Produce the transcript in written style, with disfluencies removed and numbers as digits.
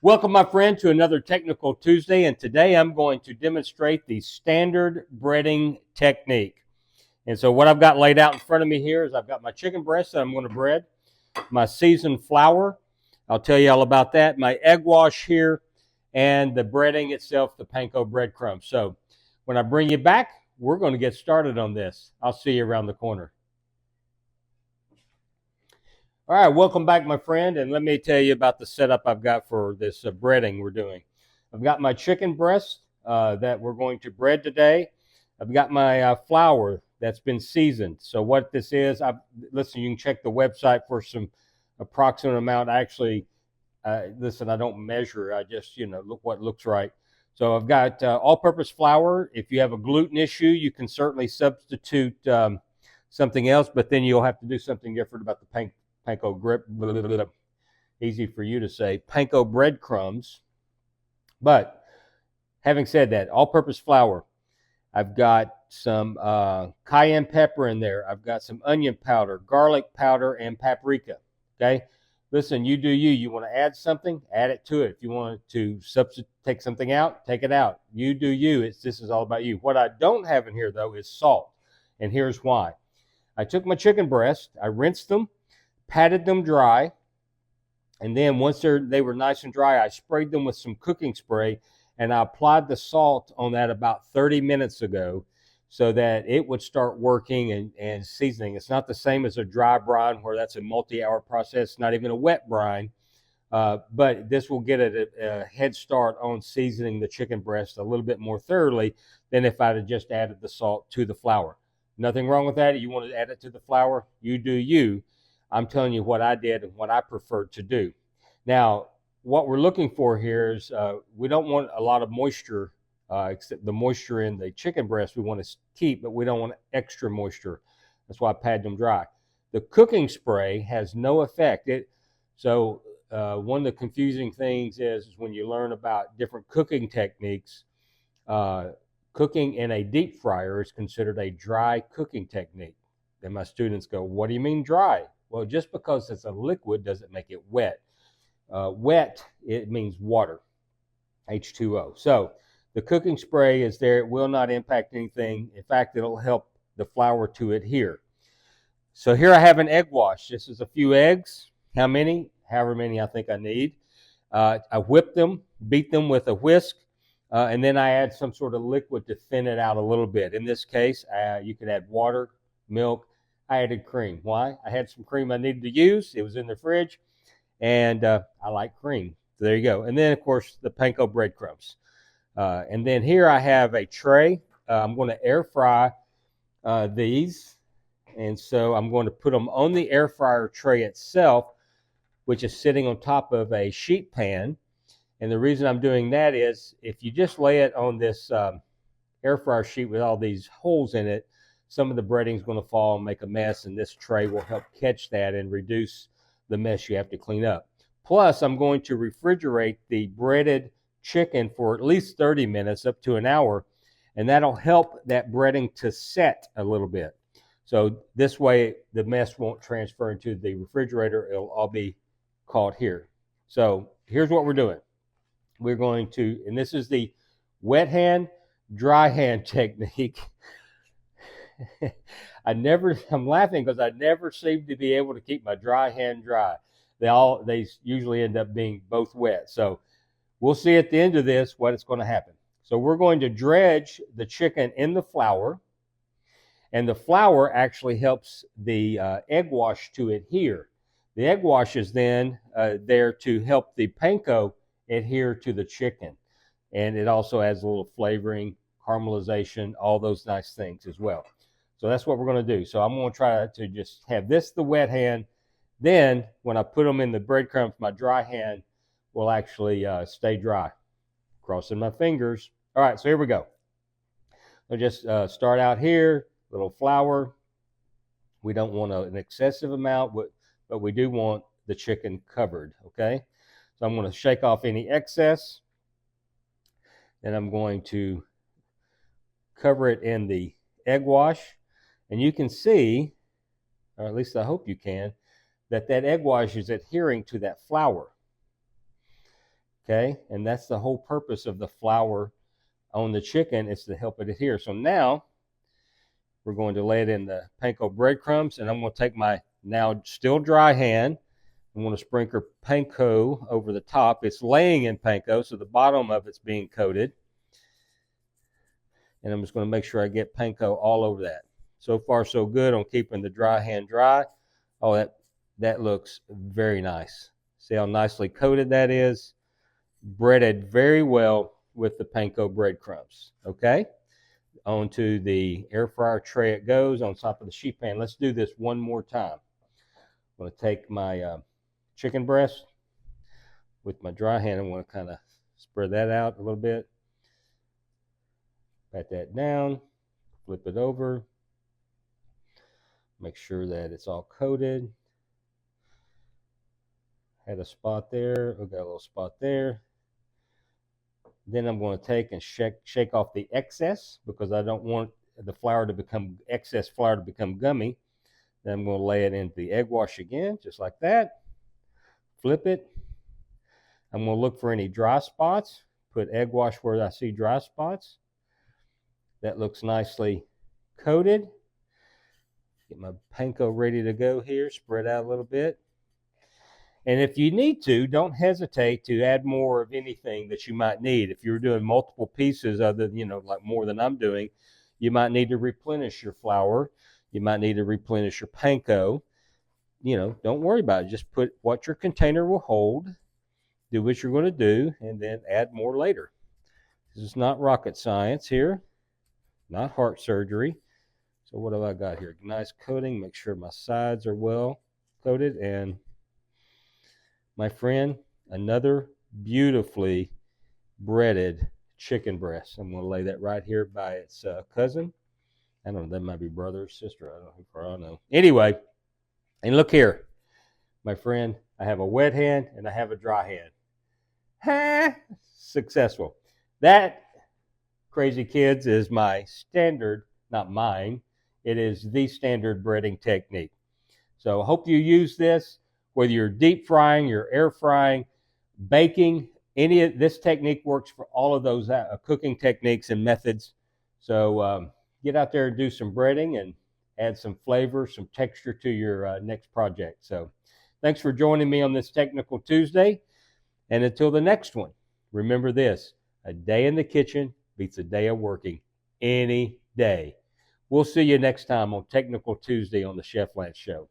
Welcome, my friend, to another Technical Tuesday, and today I'm going to demonstrate the standard breading technique. And so what I've got laid out in front of me here is I've got my chicken breast that I'm going to bread, my seasoned flour, I'll tell you all about that, my egg wash here, and the breading itself, the panko breadcrumbs. So when I bring you back, we're going to get started on this. I'll see you around the corner. All right, welcome back, my friend, and let me tell you about the setup I've got for this breading we're doing. I've got my chicken breast that we're going to bread today. I've got my flour that's been seasoned. So what this is, listen, you can check the website for some approximate amount. Actually, listen, I don't measure. I just, look what looks right. So I've got all-purpose flour. If you have a gluten issue, you can certainly substitute something else, but then you'll have to do something different about the panko grip, easy for you to say, panko breadcrumbs. But having said that, all-purpose flour. I've got some cayenne pepper in there. I've got some onion powder, garlic powder, and paprika. Okay, listen, you do you. You want to add something, add it to it. If you want to take something out, take it out. You do you. This is all about you. What I don't have in here though is salt, and here's why. I took my chicken breast, I rinsed them, patted them dry, and then once they were nice and dry, I sprayed them with some cooking spray, and I applied the salt on that about 30 minutes ago so that it would start working and seasoning. It's not the same as a dry brine where that's a multi-hour process, not even a wet brine, but this will get a head start on seasoning the chicken breast a little bit more thoroughly than if I'd have just added the salt to the flour. Nothing wrong with that. You want to add it to the flour, you do you. I'm telling you what I did and what I preferred to do. Now, what we're looking for here is we don't want a lot of moisture, except the moisture in the chicken breast we want to keep, but we don't want extra moisture. That's why I pad them dry. The cooking spray has no effect. So one of the confusing things is when you learn about different cooking techniques, cooking in a deep fryer is considered a dry cooking technique. Then my students go, what do you mean dry? Well, just because it's a liquid doesn't make it wet. Wet, it means water, H2O. So the cooking spray is there. It will not impact anything. In fact, it'll help the flour to adhere. So here I have an egg wash. This is a few eggs. How many? However many I think I need. I whip them, beat them with a whisk, and then I add some sort of liquid to thin it out a little bit. In this case, you could add water, milk. I added cream. Why? I had some cream I needed to use. It was in the fridge, and I like cream. So there you go. And then, of course, the panko breadcrumbs. And then here I have a tray. I'm going to air fry these. And so I'm going to put them on the air fryer tray itself, which is sitting on top of a sheet pan. And the reason I'm doing that is if you just lay it on this air fryer sheet with all these holes in it, some of the breading is going to fall and make a mess, and this tray will help catch that and reduce the mess you have to clean up. Plus, I'm going to refrigerate the breaded chicken for at least 30 minutes, up to an hour, and that'll help that breading to set a little bit. So this way, the mess won't transfer into the refrigerator. It'll all be caught here. So here's what we're doing. We're going to, and this is the wet hand, dry hand technique. I'm laughing because I never seem to be able to keep my dry hand dry. They usually end up being both wet. So we'll see at the end of this what is going to happen. So we're going to dredge the chicken in the flour, and the flour actually helps the egg wash to adhere. The egg wash is then there to help the panko adhere to the chicken, and it also adds a little flavoring, caramelization, all those nice things as well. So that's what we're going to do. So I'm going to try to just have this the wet hand. Then when I put them in the breadcrumbs, my dry hand will actually stay dry. Crossing my fingers. All right, so here we go. I'll just start out here, little flour. We don't want an excessive amount, but we do want the chicken covered, okay? So I'm going to shake off any excess. Then I'm going to cover it in the egg wash. And you can see, or at least I hope you can, that egg wash is adhering to that flour. Okay, and that's the whole purpose of the flour on the chicken, is to help it adhere. So now we're going to lay it in the panko breadcrumbs, and I'm going to take my now still dry hand. I'm going to sprinkle panko over the top. It's laying in panko, so the bottom of it's being coated. And I'm just going to make sure I get panko all over that. So far, so good on keeping the dry hand dry. Oh, that looks very nice. See how nicely coated that is? Breaded very well with the panko breadcrumbs. Okay? Onto the air fryer tray it goes on top of the sheet pan. Let's do this one more time. I'm going to take my chicken breast with my dry hand. I'm going to kind of spread that out a little bit. Pat that down, flip it over, make sure that it's all coated. Had a spot there, got a little spot there. Then I'm going to take and shake off the excess, because I don't want the flour to become excess flour to become gummy. Then I'm going to lay it into the egg wash again, just like that. Flip it. I'm going to look for any dry spots. Put egg wash where I see dry spots. That looks nicely coated. Get my panko ready to go here. Spread out a little bit. And if you need to, don't hesitate to add more of anything that you might need. If you're doing multiple pieces, other like more than I'm doing, you might need to replenish your flour. You might need to replenish your panko. Don't worry about it. Just put what your container will hold. Do what you're going to do, and then add more later. This is not rocket science here. Not heart surgery. So what have I got here? Nice coating. Make sure my sides are well coated. And my friend, another beautifully breaded chicken breast. I'm going to lay that right here by its cousin. I don't know, that might be brother or sister. I don't know, for all I know. Anyway, and look here, my friend, I have a wet hand and I have a dry hand. Ha! Successful. That, crazy kids, is my standard, not mine. It is the standard breading technique. So I hope you use this, whether you're deep frying, you're air frying, baking. Any of this technique works for all of those cooking techniques and methods. So get out there and do some breading and add some flavor, some texture to your next project. So thanks for joining me on this Technical Tuesday. And until the next one, remember this: a day in the kitchen beats a day of working any day. We'll see you next time on Technical Tuesday on the Chef Lance Show.